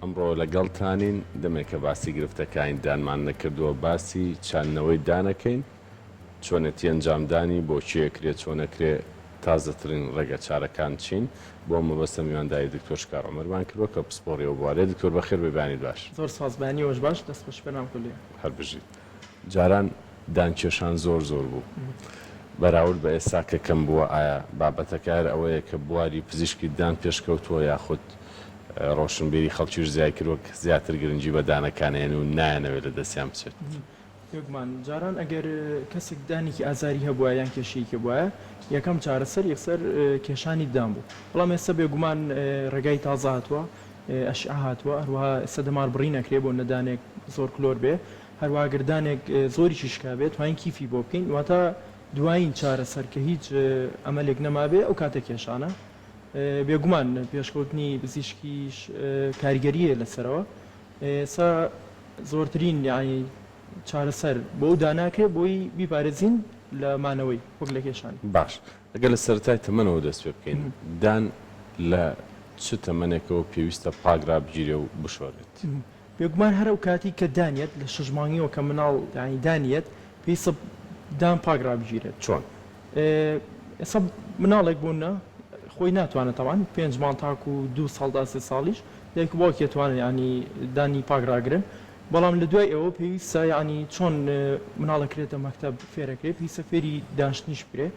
ئەمڕۆ لەگەڵتانین دەمێکە باسی گرفتەکانی دانمان نەکردووە باسی چاندنەوەی دانەکەین چۆنێتی ئەنجامدانی بۆ چیەکرێت چۆنەکرێ تازەترین ڕێگە چارەکان چین بۆ مەبەستە میوانداری دکتۆر شکار عومەرمان کردووە کە پسپۆڕیەوە بوارێ دکتۆر بەخێر بێبانی باش زۆر سازبانیەوەش باش دەست بەش پێنام کولێ هەر بژیت جاران دانکێشان زۆر بوو بەراورد بە ئێستا کە کەم بووە ئایا بابەتەکار ئەوەیە کە بواری پزیشکی دان پێشکەوتووە یاخود ڕۆشنبیری خەڵکیش زیای کردووە زیاتر گرنگی بە دانەکانیان و نایەنەوێت لە دەستیان بچێت یەکمان جاران ئەگەر کەسێک دانێکی ئازاری هەبووە یان کێشەیەکی بووە یەکەم چارەسەر یەکسەر کێشانی دان بوو بەڵام ئێستا بێگومان ڕێگای تازە هاتووە ئەشعە هاتووە هەروەها ئێستا دەمار بڕی نەکرێ بۆ نەدانێک زۆر کلۆر بێ هەروەها گردانێک زۆریشی شکا بێت توانین کیفی بۆ بکەین واتە دوایین چارەسەر کە هیچ ئەمەلێک نەمابێ ئەو کاتە کێشانە بێگومان پێشکەوتنی پزیشکیش کاریگەریە لەسەرەوە ئێستا زۆرترین یعنی چارەسەر بۆ داناکرێ بۆی بیپارێزین لە مانەوەی وەک لە کێشانی باش ئەگەر لە سەرەتای تەمەنەوە دەست پێ بکەین دان لە چ تەمەنێکەوە پێویستە پاگرا بگیرێ و بشۆرێت بێگومان هەر ئەو کاتی کە دانیێت لە شەژمانگیەوە کە مناڵ یعنی دانیێت پێویستە دان پاگرا بگیرێت چۆن ئێستا مناڵێک بوونە خۆی ناتوانێت تاوان 5 مانگ تاکو و 2 ساڵدا 3 ساڵیش دایک باوکێتوانێت ینی دانی پاگراگرن بەڵام لە دوای ئەوە پێویستە ینی چۆن مناڵەکرێتە مەکتەب فێرەکرێت پێویستە فێری دانیشتنیش بکرێ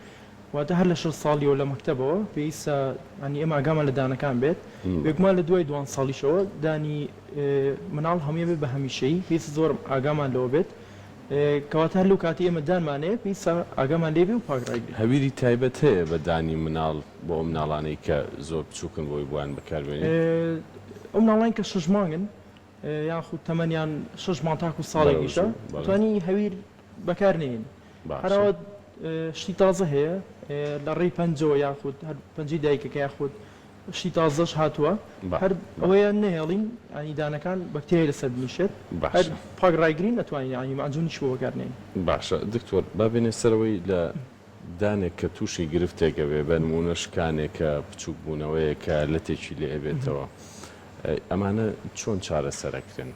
واتە هەر لە 6 ساڵیەوە لە مەکتەبەوە پێویستە ینی ئێمە ئاگامان لە دانەکان بێت بێگومان لە دوای 2 ساڵیشەوە دانی مناڵ هەمووی بێت بە هەمیشەیی پێویستە زۆر ئاگامان لەوە بێت کەواتە هەر لەو کاتی ئێمە دانمانەیە پێویستە ئاگامان لێبێ و پاگرایگرێت هەویری تایبەت هەیە بە دانی مناڵ بۆ ئەو مناڵانەی کە زۆر بچووکن بۆی بووان بەکاربێنێت ئەو مناڵانی کە 6 مانگن یاخود تەمەنیان 6 مانگ تاکو ساڵێکیشە توانی هەویر بەکارنێن هەراوە شتی تازە هەیە لە ڕێی پەنجەوە یاخود هەر پەنجەی دایکەکە یاخود شتی تازەش هاتووە هەر ئەوەیە نەهێڵین ینی دانەکان بەکتێریای لەسەر بنیشێت هەر پاگرایگرین نەتوانین ینی ماجونیش بۆ بەکارنێن باشە دکتۆر بابێنێ سەرەوەی لە دانێک کە تووشی گرفتێکە بێ بە نمونە شکانێک کە بچووک بوونەوەیە کە لەتێکی لێ ئەبێتەوە ئەمانە چۆن چارەسەرەکرێن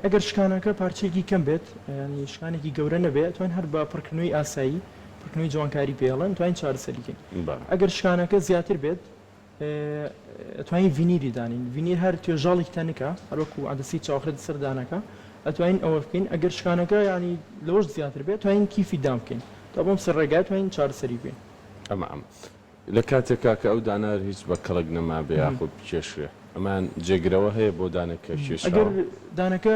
ئەگەر شکانەکە پارچێکی کەم بێت ینی شکانێکی گەورە نەبێت توانین هەر بە پڕکردنەوەی ئاسایی پڕکردنەوەی جوانکاری پێڵێن توانین چارەسەریکەین ئەگەر شکانەکە زیاتر بێت توانین ڤینیری دانین ڤینیر هەر توێژاڵێکی تەنکە هەروەکو عەدەسی چاوەخرێت سەر دانەکە ئەتوانین ئەوە بکەین ئەگەر شکانەکە ینی لەوەش زیاتر بێت توانین کیفی دام بکەین تا بۆم سەر ڕێگای توانین چارەسەری بکەین ئەمە لە کاتێکا کە ئەو دانار هیچ بە کەڵک نەمابێ یاخود کێشوێ ئەمان جێگرەوە هەیە بۆ دانەکە کێشاوە ئەگەر دانەکە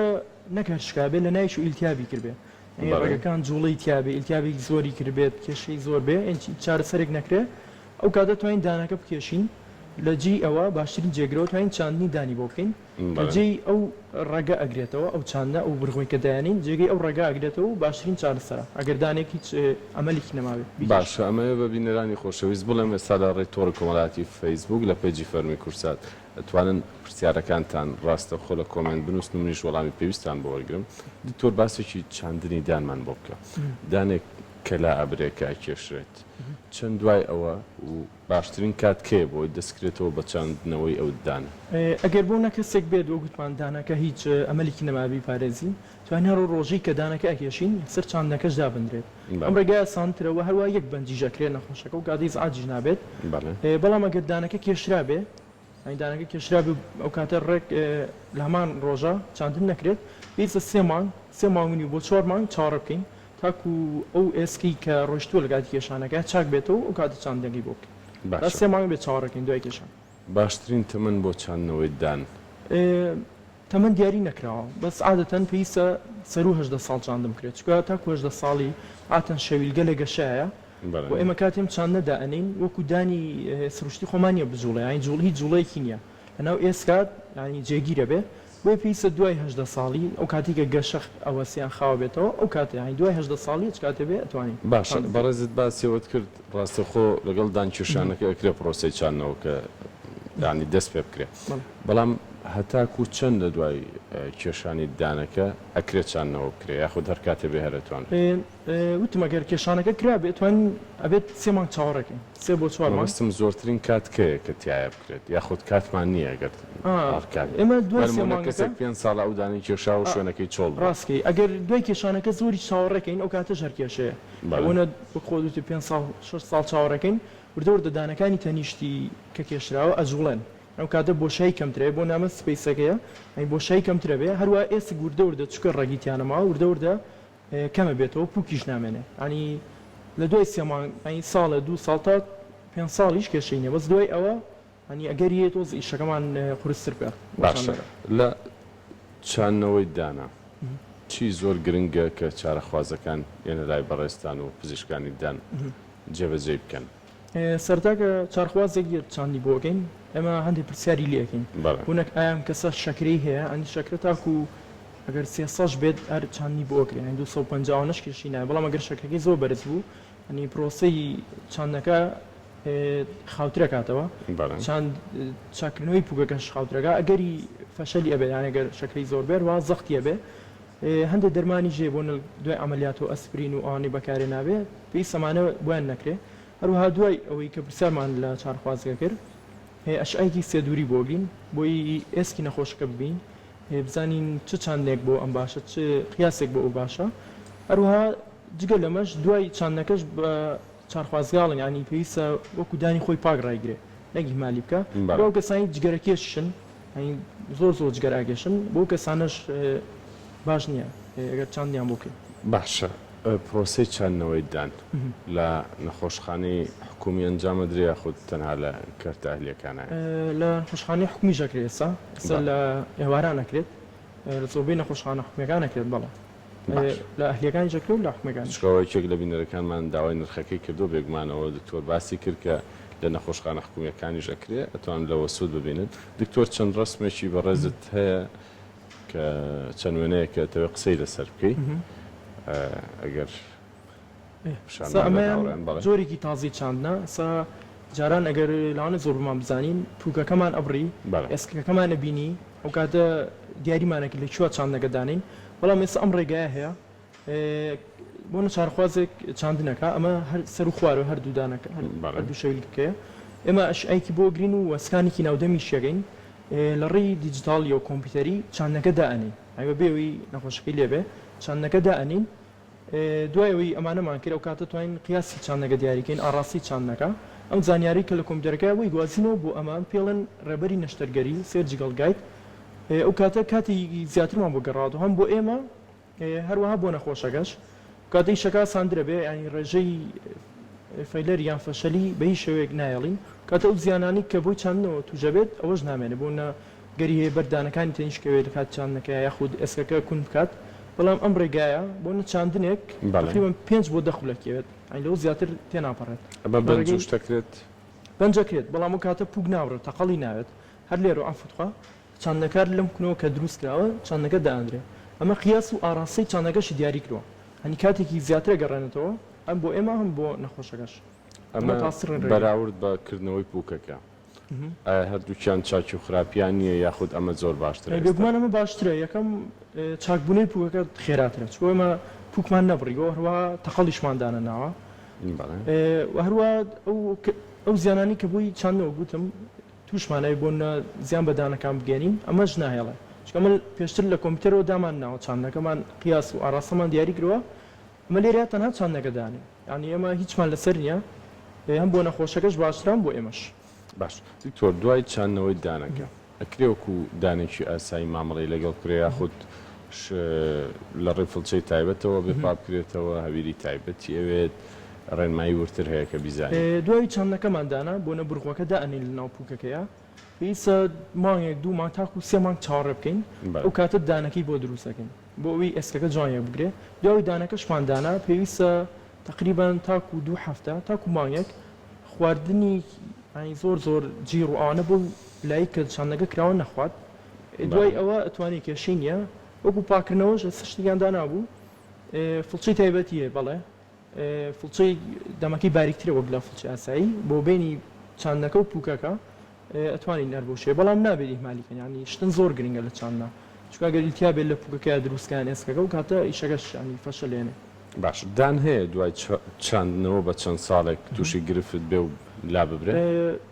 نەکات شکابێ لە نایش و ئیلتیابی کردبێ ڕێگەکان جوڵەی تیابێ ئیلتیابی زۆری کردبێت کێشەی زۆر بێ چارەسەرێک نەکرێ ئەو کاتە توانین دانەکە بکێشین لە جێی ئەوە باشترین جێگرەوە توانین چاندنی دانی بۆ بکەین لە جێی ئەو ڕێگە ئەگرێتەوە ئەو چاندە ئەو بڕغۆی کە دایانین جێگەی ئەو ڕێگە ئەگرێتەوە و باشترین چارەسەرە ئەگەر دانێک هیچ ئەمەلێکی نەماوێت باشە ئەمەیە بە بینەرانی خۆشەویست بڵێم ئێستا لە ڕێی تۆڕی کۆمەڵاتی فەیسبوک لە پێیجی فەرمی کورسات ئەتوانن پرسیارەکانتان ڕاستە خۆ لە کۆمنت بنووسن و منیش وەڵامی پێویستان بۆ وەرگرم دکتۆر باسێکی چاندنی دانمان بۆ بکە دانێک کە لا ئەبرێکە کێشرێت چەند دوای ئەوە و باشترین کات کێ بۆی دەستکرێتەوە بە چاندنەوەی ئەو دانە ئەگەر بۆ نەکەسێک بێت وە گوتمان دانەکە هیچ ئەمەلێکی نەمابی پارێزین توانین هەر ڕۆژەی کە دانەکە ئەکێشین سەر چاندەکەش دابندرێت ئەم ڕێگایە سانترەوە هەروە یەک بەنجیژەکرێت نەخۆشەکە و کاتی زعاجی نابێت بەڵام ئەگەر دانەکە کێشرا بێ ئەین دانەکە کێشرا بێ ئەو کاتە ڕێک لە هەمان ڕۆژە چاندن نەکرێت پێویستە 3 مانگ بۆ 4 مانگ چاڕە بکەین تاکو ئەو ئێسکی کە ڕۆشتووە لە کاتی کێشانەکە چاک بێتەوە ئەو کاتە چاندەکەی بۆ بکەین 3 مانگ بێ چاڕەکەین دوای کێشان باشترین تەمەن بۆ چاندنەوەی دان تەمەن دیاری نەکراوە بەس عادەتەن پێویستە سەر و 18 ساڵ چاندم کرێت چکە تاکو 18 ساڵی ئاتەن شەویلگە لە گەشایە و ئێمە کاتێم چاند نەدائەنین وەکو دانی سروشتی خۆمانیە بجوڵێ یانی جوڵ هیچ جوڵەیەکی نییە لەناو ئێسکات ینی جێگیرە بێ بۆی پێویستە دوای 18 ساڵی ئەو کاتێکە گەشە ئەوەسییان خاوە بێتەوە ئەو کاتێ ینی دوای 18 ساڵی هیچ کاتێ بێ ئەتوانین باشە بەڕێزت باسیەوەت کرد ڕاستەخۆ لەگەڵ دانکێشانەکە ئەکرێ پرۆسەی چاندنەوە کە ینی دەست پێ بکرێت بەڵام هەتاکو چەند لە دوای کێشانی دانەکە ئەکرێت چانەوە بکرێ یاخود هەر کاتێ بێ هەرەتوان وتم ئەگەر کێشانەکە کرا بێتوان ئەبێت 3 مانگ چاوەڕەکەین 3 بۆ 4 مانگ مەستم زۆرترین کاتکەیە کە تایە بکرێت یاخود کاتمان نییە ئەگەر ئێمە دوای 3 مانگ کەسێک 5 ساڵ ئەو دانی کێشا و شوێنەکەی چۆڵ ڕاستکەی ئەگەر دوای کێشانەکە زۆری چاوەڕەکەین ئەو کاتە ژەر کێشەیە ئەوەنە بخۆ 5 ساڵ 6 ساڵ چاوەڕەکەین وردەوردە دانەکانی تەنیشتی کە کێشراوە ئەجوڵێن ئەو کاتە بۆشایی کەمترێ بۆ نامە سپیسەکەیە ئەی بۆشایی کەمترە بێ هەروە ئێستا وردەوردە چکە ڕەگیتیانەماوە وردەوردە کەمە بێتەوە پوکیش نامێنێ ئەنی لە دوای 3 مانگ ئەی ساڵە 2 ساڵ تا 5 ساڵیش کێشەی نیە بەس دوای ئەوە ئەنی ئەگەر یە تۆز ئیشەکەمان قورستر بێ باشە لە چانەوەی دانا چی زۆر گرنگە کە چارەخوازەکان یەنە لای بەڕێستان و پزیشکانی دان جێبەجێ بکەن سەرتاکە چارخوازێک چاندی بۆگەین ئەمە هەندێک پرسیاری لەکەین هونەک ئایام کەسە شەکرەی هەیە ئەنی شەکرە تاکو ئەگەر 300 بێت هەر چاندی بۆگرێن 250 کێشی نایە بەڵام ئەگەر شەکرەکەی زۆر بەرز بوو ئەنی پرۆسەی چاندەکە خاوترە کاتەوە چاند چاکردنەوەی پوگەکەش خاوترەکە ئەگەری فەشەلی ئەبێ یان ئەگەر شەکرەی زۆر بێت وا زەختیە بێ هەندێک دەرمانی ژێ بۆ دوای ئەمەلیات و ئەسپرین و ئەوانەی بەکارێ نابێ پێی سەمانە بۆیان نەکرێ هەروەها دوای ئەوەی کە پرسیارمان لە چارخوازەکە کرد ئەشعایکی سێدووری بۆگرین بۆی ئێسکی نەخۆشەکە ببین بزانین چه چاندێک بۆ ئەم باشە چ قیاسێک بۆ ئەو باشە هەروەها جگە لەمەش دوای چاندەکەش بە چارخوازگاڵن ینی پێویستە وەکو دانی خۆی پاک ڕایگرێ نەگی مالی بکە بۆ کەسانی جگەرەکێشن زۆر زۆر جگەراگەشن بۆ کەسانش باش نییە ئەگەر چاندیان بۆکەین باشە پرۆسی چاندنەوەی دان لە نەخۆشخانەی حکومی ئەنجامە درێ خودت تەنها لە کەرتە ئەهلیەکانە لە نەخۆشخانەی حکومی ژەکرێت ئێستا لە ئێواران نەکرێت لە زۆربەی نەخۆشخانە حکومیەکان نەکرێت بەڵام لە ئەهلیەکانی ژەکرێت و لە حکومیەکان شکاوەیەکێک لە بینەرەکانمان داوای نرخەکەی کردو بێگومانەوە دکتۆر باسی کرد کە لە نەخۆشخانە حکومیەکانی ژەکرێ ئەتوان لەوە سوود ببینن دکتۆر چەند ڕسمێکی بەڕێزت هەیە کە چەند وێنەیە کە تەوێ قسەی لەسەر بکەیت ئەگەر زۆرێکی تازی چاندنا سا جاران ئەگەر لاانە زۆر بمان بزانین پوکەکەمان ئەبڕی ئێسکەکەمانە بینی ئەو کاتە دیاریمانێک لە کووە چاندەکە دانین بەڵام ئێستا ئەم ڕێگایە هەیە بۆ چارخوازێک چاندنەکە ئەمە هەر سەر و خوارەوە هەردوودانەکە هەردوو شەویلکەیە ئێمە ئەشعایکی بۆ گرین و وەسکانێکی ناودەمی شێگەین لە ڕێی دیجیتاڵی و کۆمپیوتەری چاندەکە دائنین ئەوە بێەوەی نەخۆشەکەی لێبێ چاندەکە دائنین دوایەوەی ئەمانەمان کرد ئەو کاتە توانین قیاسی چاندەکە دیاریکەین ئاڕاستی چاندەکە ئەم زانیاری کە لە کۆمپیوتەرەکە وی گوازینەوە بۆ ئەمان پێڵێن ڕێبەری نەشتەرگەری سێرجیگەڵ گایت ئەو کاتە کاتی زیاترمان بۆ گەڕاتەوە هەم بۆ ئێمە هەروەها بۆ نەخۆشەکەش کاتی شەکا ساندرە بێ ینی ڕێژەی فەیلەر یان فەشەلی بە هیچ شێوەیەک نایەڵین کاتە ئەو زیانانی کە بۆی چاندنەوە توژەبێت ئەوەش نامێنێ بۆ گەری هەیە بەردانەکانی تەنیشکەوێت لە کات چاندەکە یاخود ئێسکەکە کون بکات بەڵام ئەم ڕێگایە بۆ چاندنێک تقریبا 5 بۆ 10 خولەکەوێت لەو زیاتر تێناپەڕێت بەنجشتەکرێت بەنجەکرێت بەڵام و کاتە پوک ناوڕێت تەقەڵی ناوێت هەر لێرە ئەفوتخوا چاندەکار لەم کنەوە کە دروست کراوە چاندەکە دائەندرێ ئەمە قیاس و ئاراستەی چاندەکەشی دیاری کردووە هەنی کاتێکی زیاترە گەڕێنێتەوە ئەم بۆ ئێمە هەم بۆ نەخۆشەکەش ئەمە بەراورد بەکردنەوەی پوکەکە هەردووکیان چاکی و خراپیان نییە یاخود ئەمە زۆر باشترە بێگومان ئەمە باشترە یەکەم چاکبوونەی پوکەکە خێراترە چۆ ئێمە پوکمان نەبڕیەوە هەروە تەقەڵیشماندانە ناوە هەروە ئەو زیانانی کە بووی چاندەوە گوتم توشمانای بۆ زیان بەدانەکان بگەێنین ئەمەش ناهێڵێ چکەمە پێشتر لە کۆمپیوتەرەوە دامان ناوە چاندەکەمان قیاس و ئاراستەمان دیاری کردووە ئەمە لێرە تەنها چاندەکە دانێ ینی ئێمە هیچمان لەسەر نییە هەم بۆ نەخۆشەکەش باشتران بۆ ئێمەش باش دکتۆر دوای چاندنەوەی دانەکە ئەکرێوەکو دانێکی ئاسایی مامەڵی لەگەڵ کرێ یاخود لە ڕێفڵچەی تایبەتەوە بێپا بکرێتەوە هەویری تایبەتی ئەوێت ڕێنمایی ورتر هەیە کە بیزانێت دوای چاندەکەماندانا بۆ نەبڕخۆکە دائنین لە ناو پوکەکەیە پێویستە مانگێک دوو مانگ تاکو سێ مانگ چاوەڕێ بکەین ئەو کاتە دانەکەی بۆ دروستەکەین بۆ ئەوی ئێسکەکە جوانیە بگرێ دوای دانەکەشماندانا پێویستە تقریبان تاکو 2 هەفتە تاکو مانگێک خواردنی زۆر زۆر جیر و ئاوانە بۆ لای کە چاندەکە کراوە نەخوات دوای ئەوە ئەتوانی کێشەی نییە وەکو پاکردنەوەش شتێکیاندا نابوو فڵچەی تایبەتیە بەڵێ فڵچەی دەمەکەی باریکترە وەک لە فڵچی ئاسایی بۆ بینی چاندەکە و پوکەکە ئەتوانین ئەربوشێ بەڵام نابێت ئیهمالیکەن ینی شتن زۆر گرنگە لە چاننا چکە ئەگەر ئیلتیابێت لە پووکەکە دروستکان ئێسکەکە و کاتە ئیشەکەش ینی فەشە لێنێ باش دان هەیە دوای چاندنەوە بە چەند ساڵێک تووشی گرفت بێ و لا ببرێت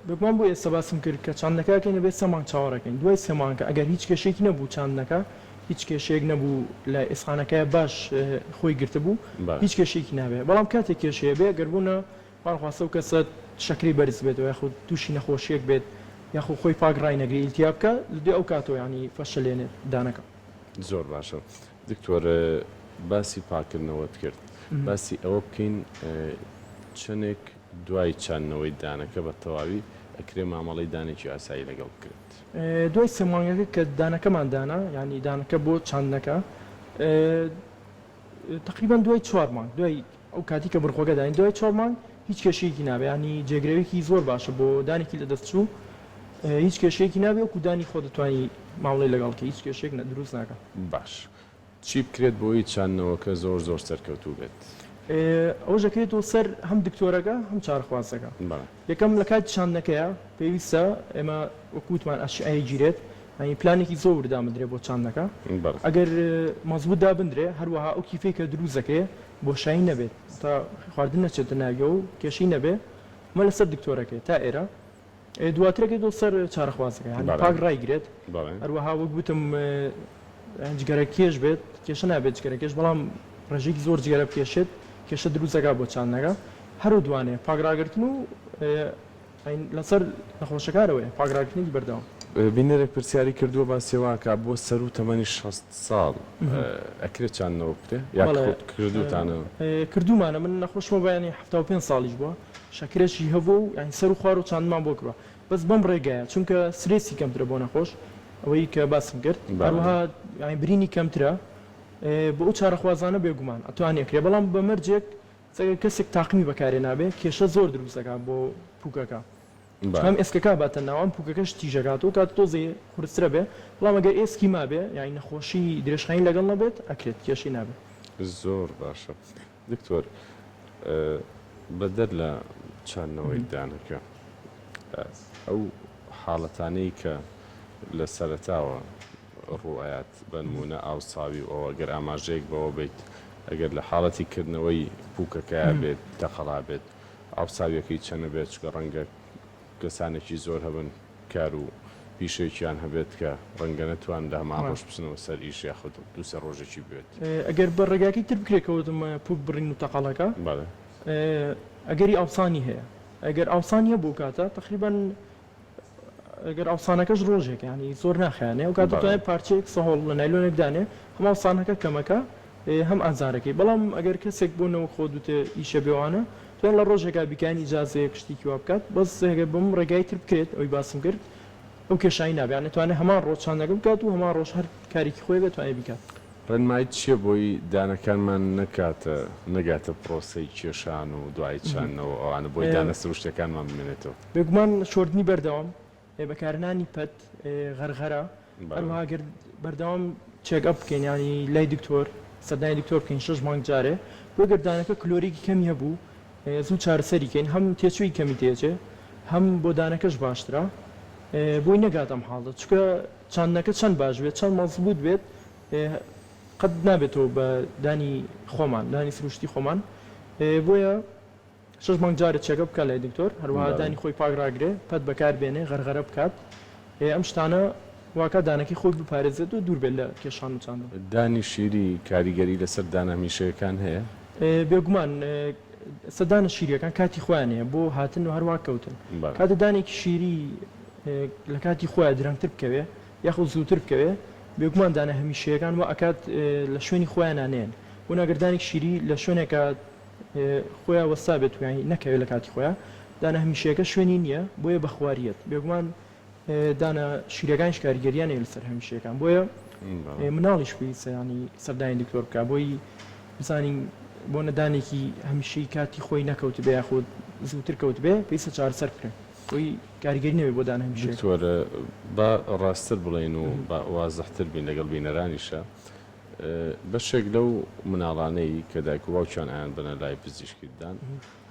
بگومان بۆ ئێستا باسم کرد کە چاندەکەکەین بێت سەمان چاوەڕەکەین دوای سێمانکە ئەگەر هیچ کێشێکی نەبوو چاندەکە هیچ کێشەیەک نەبوو لە ئێسخانەکەی باش خۆی گرتە بوو هیچ کێشێکی نابێت بەڵام کاتێک کێشەیە بێ گەربوونە پاڵخواستە و کەسە شەکری بەرز بێتەوە یاخود تووشی نەخۆشیەک بێت یاخود خۆی پاگڕای نەگری ئیلتیاب بکە لە دوێ ئەو کاتەوە ینی فەشە لێنێت دانەکە زۆر باشە دکتۆر باسی پاکردنەوەت کرد باسی ئەوە بکەین چەندێک دوای چاندنەوەی دانەکە بە تەواوی ئەکرێ مامەڵی دانێکی ئاسایی لەگەڵ بکرێت دوای سێمانگەکە کە دانەکەمان دانا ینی دانەکە بۆ چاندنەکە تقریبان دوای 4 مانگ دوای ئەو کاتی کە بڕخۆگە داین دوای 4 مانگ هیچ کێشەیەکی نابێ ینی جێگرەوەیەکی زۆر باشە بۆ دانێکی لە دەستچوو هیچ کێشەیەکی نابێ وەکو دانی خۆ دەتوانی ماوڵی لەگەڵکە هیچ کێشێک دروست ناکە باش چی بکرێت بۆی چاندنەوەکە زۆر زۆر سەرکەوتوو بێت ئەوە ژەکەێتەوە سەر هەم دکتۆرەکە هەم چارەخوازەکە یەکەم لە کاتی چاندنەکەیە پێویستە ئێمە وەکووتمان ئەشعایی گیرێت ینی پلانێکی زۆر وردامەدرێ بۆ چاندنەکە ئەگەر مەزبوط دابدرێ هەروەها ئەو کیفەی کە دروستەکەی بۆشایی نەبێت تا خواردن نەچێتە ناویە و کێشەی نەبێ مە لەسەر دکتۆرەکەی تا ئێرە دواترەکەی دۆ سەر چارەخوازەکە ینی پاک ڕایگرێت هەروەها وەک گوتم جگەرە کێش بێت کێشە نابێت جگەرە کێش بەڵام ڕێژێکی زۆر جگەرە پێشێت کێشە دروستەکە بۆ چاندنەکە هەرو دوانێ پاگراگرتن و لەسەر نەخۆشەکارەوەی پاگراگرتنی بەردەوام بینەرێک پرسیاری کردووە باسێواکە بۆ سەر و تەمەنی 6 ساڵ ئەکرێت چاندنەوە بکرێت یا کردوتانەوە کردومانە من نەخۆشمە بەیانی 75 ساڵیش بووە شەکرێکی هەبوو و ینی سەر و خوار و چاندمان بۆ کڕوە بەس بەم ڕێگایە چونکە سرێسی کەمترە بۆ نەخۆش ئەوەی کە باسم کرد هەروەها ینی برینی کەمترە بۆ ئەو چارەخوازانە بێگومان ئەتوانێت کرێ بەڵام بە مەرجێک کەسێک تاقمی بەکارێ نابێ کێشە زۆر دروستەکە بۆ پووکەکە ئەم ئێسکەکە باتە ناوان پووکەکەش تیژەکات و کات تۆزی خورسرە بێ بەڵام ئەگەر ئێسکی مابێ یانی نەخۆشی درێژخانی لەگەڵ نەبێت ئەکرێت کێشی نابێت زۆر باشە دکتۆر بەدەر لە چاندنەوەی دانەکە ئەو حاڵەتانەی کە لە سەرەتاوە ڕوئایات بنمونە ئاوساوی ئەوە گەر ئاماژەیەک بەوە بیت ئەگەر لە حاڵەتی کردنەوەی پووکەکە بێت دەخەڵا بێت ئاوساویەکەی چەنە بێت چکە ڕەنگە کەسانێکی زۆر هەبن کار و پیشێکیان هەبێت کە ڕەنگە نەتوان داما ڕۆژ بچنەوە سەر ئیش یاخود دووسە ڕۆژێکی بێت ئەگەر بە ڕێگاکی تر بکرێتەوەتم پووک بڕین و تەقاڵەکە ئەگەری ئاوسانی هەیە ئەگەر ئاوسانیە بۆ کاتە تقریبان ئەگەر ئاوسانەکەش ڕۆژێک ینی زۆر ناخیانێ و کاتوانێت پارچەیەک سەهۆڵ لە نایلۆنێک دانێ هەم ئاوسانەکە کەمەکە هەم ئازارەکەی بەڵام ئەگەر کەسێک بۆنەوە خۆ دوتێ ئیشە بێوانە توێن لە ڕۆژێکا بیکانی ئیجازەیە کشتێکی وا بکات بەس بم ڕێگای تر بکرێت ئەوی باسم کرد ئەو کێشایی نابێت نتوانێت هەمان ڕۆژ چاندەکە بکات و هەمان ڕۆژ هەر کارێکی خۆی بێتوانێت بیکات ڕێنمایی چییە بۆی دانەکانمان نەگاتە پرۆسی کێشان و دوای چاندنەوە ئەوانە بۆی دانەسروشتەکانمان بمێنێتەوە بێگومان شۆردنی بەردەوام بەکارنانی پەت غەرغەرە هەروەها گەر بەردەوام چێکە بکەین ینی لای دکتۆر سەردانی دکتۆر بکەین 6 مانگ جارێ بۆ گەردانەکە کلۆریکی کەمی هەبوو زوو چارەسەریکەین هەم تێچووی کەمی تێجێ هەم بۆ دانەکەش باشترە بۆی نەگاتەم حاڵدە چکە چاندنەکە چەند باش بێت چەند مەزبوط بێت قەت نابێتەوە بە دانی خۆمان دانی سروشتی خۆمان بۆیە 6 مانگ جارێک چێکە بکە لای دکتۆر هەروەها دانی خۆی پاگراگرێ پەت بەکار بێنێ غەرغەرە بکات ئەم شتانە واکە دانەکەی خۆی بپارێزێت و دوور بێت لە کێشان و چاندن دانی شیری کاریگەری لەسەر دانەمیشەکان هەیە بێگومان سەدانە شیریەکان کاتی خۆیانەیە بۆ هاتن و هەروە کەوتن کاتە دانێکی شیری لە کاتی خۆیان درەنگتر بکەوێ یاخود زووتر بکەوێ بێگومان دانە هەمیشەیەکان و ئەکات لە شوێنی خۆیانانێن بۆ ناگەردانێک شیری لە شوێنێکە خۆیان وەستا بێت وانی نەکەوێت لە کاتی خۆیان دانە هەمیشەیەەکە شوێنی نییە بۆیە بەخواریت بێگومان دانە شیرەکانش کاریگەریانێ لەسەر هەمیشەکان بۆیە مناڵیش پێویستە ینی سەردانی دکتۆر بکە بۆی بزانین بۆ نەدانێکی هەمیشەی کاتی خۆی نەکەوت بێ یاخود زووتر کەوت بێ پێویستە چارەسەر بکرێن بۆی کاریگەری نەوێت بۆ دانە هەمیشە دکتۆرە با ڕاستتر بڵێن و با وازەحتر بین لەگەڵ بینەرانیشە بەشێک لەو مناڵانەی کە دایک و باوکیان ئایان بنە لای پزیشکیدان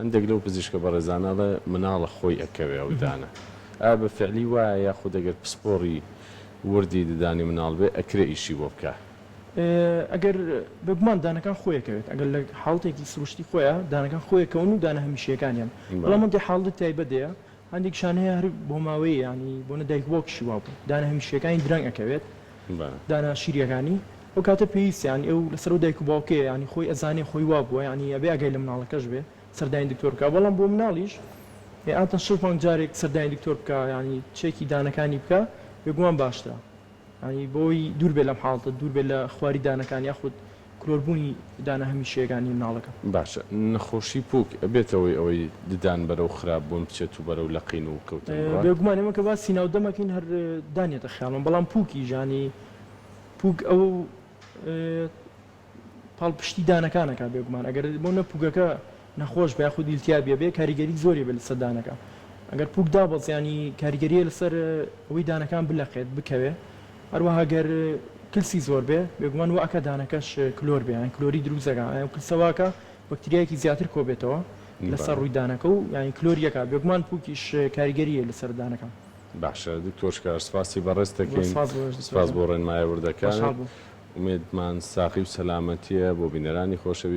هەندێک لەو پزیشکە بەڕێزانە لە مناڵە خۆی ئەکەوێ ئەو دانە بە فعلی وایە یاخود ئەگەر پسپۆڕی وردی ددانی مناڵ بێ ئەکرێ ئیشی بۆ بکە. ئەگەر بگومان دانەکان خۆیەکەوێت ئەگەر لە حاڵتێکی سروشتی خۆیە دانەکان خۆیەکەون و دانە هەمیشەکانیان بەڵام ئەمە حاڵت تایبەتەیە هەندێک شان هەیە هەر بۆ ماوەی ینی بۆ نەدایک وەکشی وا بوو دانە هەمیشەکانی درەنگ ئەکەوێت دانا شیرەکانی ئەو کاتە پێویستیان ئەو لەسەر و دایک و باوکێ ینی خۆی ئەزانێ خۆی وا بووە ینی ئەبێ ئەگەی لە مناڵەکەش بێ سەردانی دکتۆر بکە بەڵام بۆ مناڵیش ئاتە شڵ جارێک سەردانی دکتۆر بکە ینی چێکی دانەکانی بکە بێگومان باشترە ینی بۆی دوور بێ لەم حاڵتە دوور بێ لە خواری دانەکان یاخود کلۆربوونی دانە هەمیشەکانی مناڵەکە. باشە نەخۆشی پوک ئەبێتەوەی ئەوەی ددان بەرەو خراپ بوون بچێت و بەرەو لەقین و کەوتن بێگومان ئێمە کە باسی ناودەمەکەین هەر دانێتە خیاڵم بەڵام پووکی ژانی پوک ئەو پاڵپشتی دانەکانەکە بێگومان ئەگەر بۆ نە پوگەکە نەخۆش بە یاخود دیلتیابێ بێ کاریگەری زۆری بێ لەسەر دانەکە ئەگەر پوک دابەز ینی کاریگەریە لەسەر ئەوەی دانەکان بلەقێت بکەوێ هەروەها گەر کلسی زۆر بێ بێگومان وەکە دانەکەش کلۆر بێ یان کلۆری دروستەکە کلسەواکە بەکتریایەکی زیاتر کۆبێتەوە لەسەر ڕووی دانەکە و یانی کلۆریەکە بێگومان پوکیش کاریگەریە لەسەر دانەکە. باشە دکتۆر سپاسی بەڕێز دەکەین سپاس بۆ ڕێنمایە وردەکان. ومێدمان ساقی و سەلامەتیە بۆ بینەرانی خۆشەویست